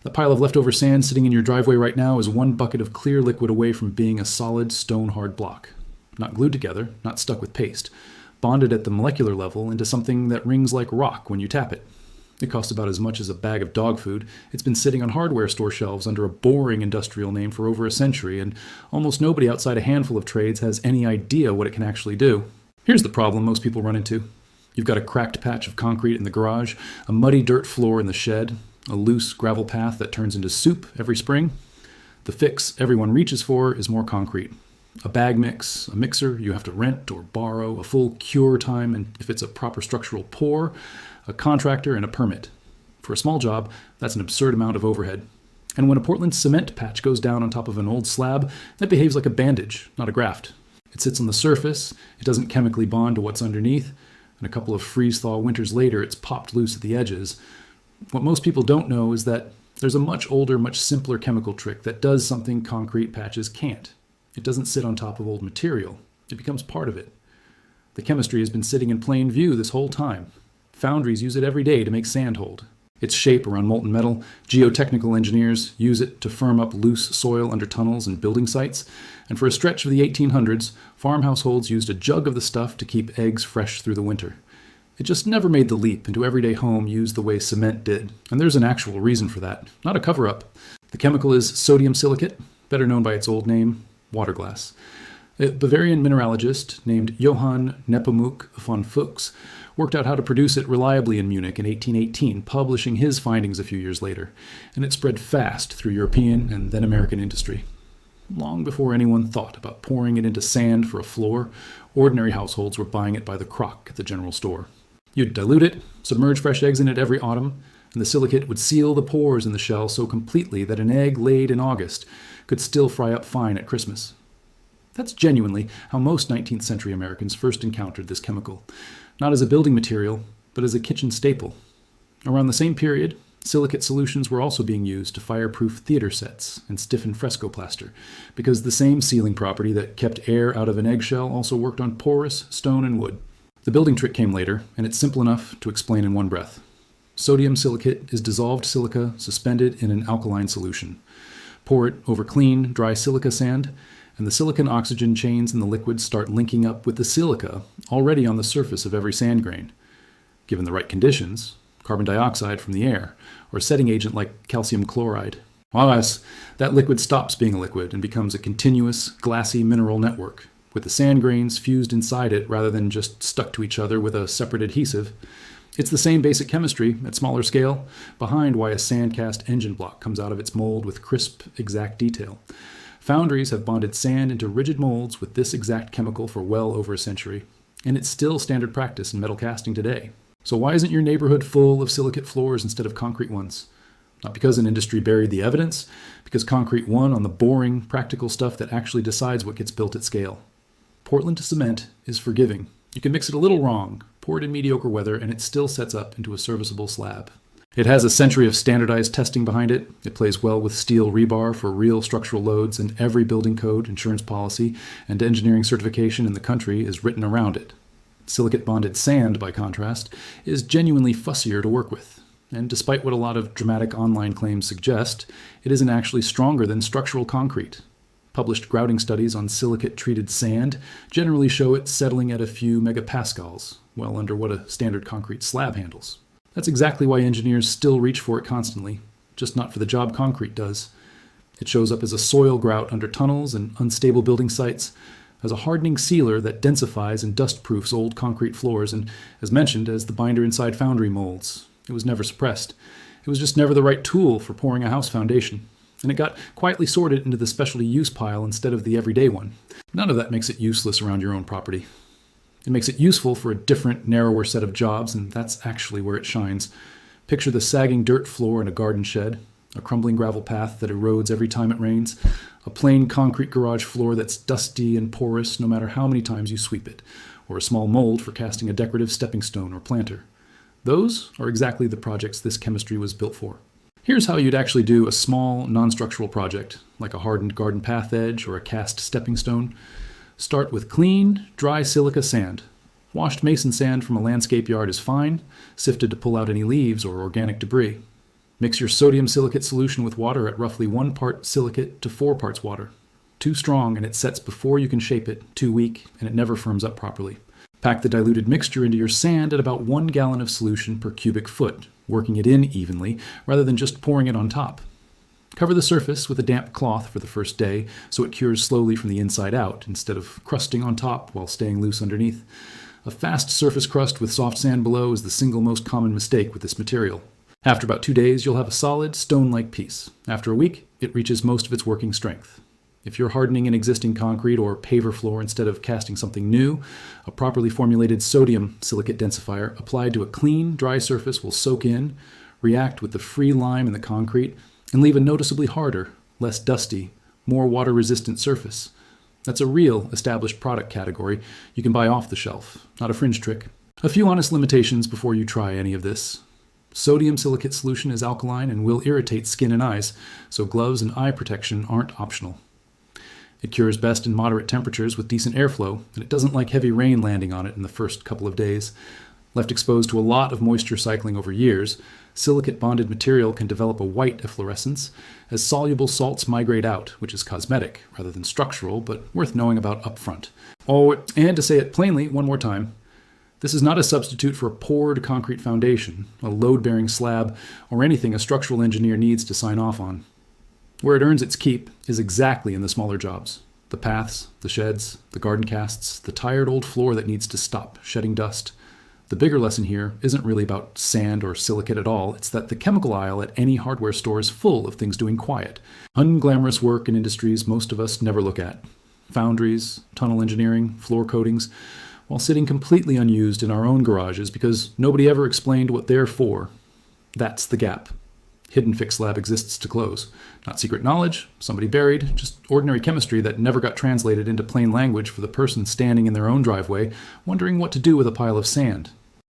The pile of leftover sand sitting in your driveway right now is one bucket of clear liquid away from being a solid, stone-hard block. Not glued together, not stuck with paste, bonded at the molecular level into something that rings like rock when you tap it. It costs about as much as a bag of dog food. It's been sitting on hardware store shelves under a boring industrial name for over a century, and almost nobody outside a handful of trades has any idea what it can actually do. Here's the problem most people run into. You've got a cracked patch of concrete in the garage, a muddy dirt floor in the shed, a loose gravel path that turns into soup every spring. The fix everyone reaches for is more concrete. A bag mix, a mixer you have to rent or borrow, a full cure time, and if it's a proper structural pour, a contractor and a permit. For a small job, that's an absurd amount of overhead. And when a Portland cement patch goes down on top of an old slab, that behaves like a bandage, not a graft. It sits on the surface, it doesn't chemically bond to what's underneath, and a couple of freeze-thaw winters later, it's popped loose at the edges. What most people don't know is that there's a much older, much simpler chemical trick that does something concrete patches can't. It doesn't sit on top of old material. It becomes part of it. The chemistry has been sitting in plain view this whole time. Foundries use it every day to make sand hold. Its shape around molten metal, geotechnical engineers use it to firm up loose soil under tunnels and building sites, and for a stretch of the 1800s, farm households used a jug of the stuff to keep eggs fresh through the winter. It just never made the leap into everyday home used the way cement did, and there's an actual reason for that, not a cover-up. The chemical is sodium silicate, better known by its old name, water glass. A Bavarian mineralogist named Johann Nepomuk von Fuchs worked out how to produce it reliably in Munich in 1818, publishing his findings a few years later, and it spread fast through European and then American industry. Long before anyone thought about pouring it into sand for a floor, ordinary households were buying it by the crock at the general store. You'd dilute it, submerge fresh eggs in it every autumn, and the silicate would seal the pores in the shell so completely that an egg laid in August could still fry up fine at Christmas. That's genuinely how most 19th century Americans first encountered this chemical, not as a building material, but as a kitchen staple. Around the same period, silicate solutions were also being used to fireproof theater sets and stiffen fresco plaster, because the same sealing property that kept air out of an eggshell also worked on porous stone and wood. The building trick came later, and it's simple enough to explain in one breath. Sodium silicate is dissolved silica suspended in an alkaline solution. Pour it over clean, dry silica sand, and the silicon-oxygen chains in the liquid start linking up with the silica already on the surface of every sand grain. Given the right conditions, carbon dioxide from the air, or a setting agent like calcium chloride, that liquid stops being a liquid and becomes a continuous, glassy mineral network, with the sand grains fused inside it rather than just stuck to each other with a separate adhesive. It's the same basic chemistry, at smaller scale, behind why a sand-cast engine block comes out of its mold with crisp, exact detail. Foundries have bonded sand into rigid molds with this exact chemical for well over a century, and it's still standard practice in metal casting today. So why isn't your neighborhood full of silicate floors instead of concrete ones? Not because an industry buried the evidence, because concrete won on the boring, practical stuff that actually decides what gets built at scale. Portland cement is forgiving. You can mix it a little wrong, pour it in mediocre weather, and it still sets up into a serviceable slab. It has a century of standardized testing behind it. It plays well with steel rebar for real structural loads, and every building code, insurance policy, and engineering certification in the country is written around it. Silicate-bonded sand, by contrast, is genuinely fussier to work with. And despite what a lot of dramatic online claims suggest, it isn't actually stronger than structural concrete. Published grouting studies on silicate-treated sand generally show it settling at a few megapascals, well under what a standard concrete slab handles. That's exactly why engineers still reach for it constantly, just not for the job concrete does. It shows up as a soil grout under tunnels and unstable building sites, as a hardening sealer that densifies and dust-proofs old concrete floors, and, as mentioned, as the binder inside foundry molds. It was never suppressed. It was just never the right tool for pouring a house foundation, and it got quietly sorted into the specialty use pile instead of the everyday one. None of that makes it useless around your own property. It makes it useful for a different, narrower set of jobs, and that's actually where it shines. Picture the sagging dirt floor in a garden shed, a crumbling gravel path that erodes every time it rains, a plain concrete garage floor that's dusty and porous no matter how many times you sweep it, or a small mold for casting a decorative stepping stone or planter. Those are exactly the projects this chemistry was built for. Here's how you'd actually do a small, non-structural project, like a hardened garden path edge or a cast stepping stone. Start with clean, dry silica sand. Washed mason sand from a landscape yard is fine, sifted to pull out any leaves or organic debris. Mix your sodium silicate solution with water at roughly 1 part silicate to 4 parts water. Too strong and it sets before you can shape it, too weak and it never firms up properly. Pack the diluted mixture into your sand at about 1 gallon of solution per cubic foot, working it in evenly rather than just pouring it on top. Cover the surface with a damp cloth for the first day so it cures slowly from the inside out instead of crusting on top while staying loose underneath. A fast surface crust with soft sand below is the single most common mistake with this material. After about 2 days, you'll have a solid, stone-like piece. After a week, it reaches most of its working strength. If you're hardening an existing concrete or paver floor instead of casting something new, a properly formulated sodium silicate densifier applied to a clean, dry surface will soak in, react with the free lime in the concrete, and leave a noticeably harder, less dusty, more water-resistant surface. That's a real established product category you can buy off the shelf, not a fringe trick. A few honest limitations before you try any of this. Sodium silicate solution is alkaline and will irritate skin and eyes, so gloves and eye protection aren't optional. It cures best in moderate temperatures with decent airflow, and it doesn't like heavy rain landing on it in the first couple of days. Left exposed to a lot of moisture cycling over years, silicate-bonded material can develop a white efflorescence as soluble salts migrate out, which is cosmetic rather than structural, but worth knowing about up front. Oh, and to say it plainly one more time, this is not a substitute for a poured concrete foundation, a load-bearing slab, or anything a structural engineer needs to sign off on. Where it earns its keep is exactly in the smaller jobs. The paths, the sheds, the garden casts, the tired old floor that needs to stop shedding dust. The bigger lesson here isn't really about sand or silicate at all. It's that the chemical aisle at any hardware store is full of things doing quiet, unglamorous work in industries most of us never look at. Foundries, tunnel engineering, floor coatings, while sitting completely unused in our own garages because nobody ever explained what they're for. That's the gap. Hidden fix lab exists to close. Not secret knowledge, somebody buried, just ordinary chemistry that never got translated into plain language for the person standing in their own driveway, wondering what to do with a pile of sand.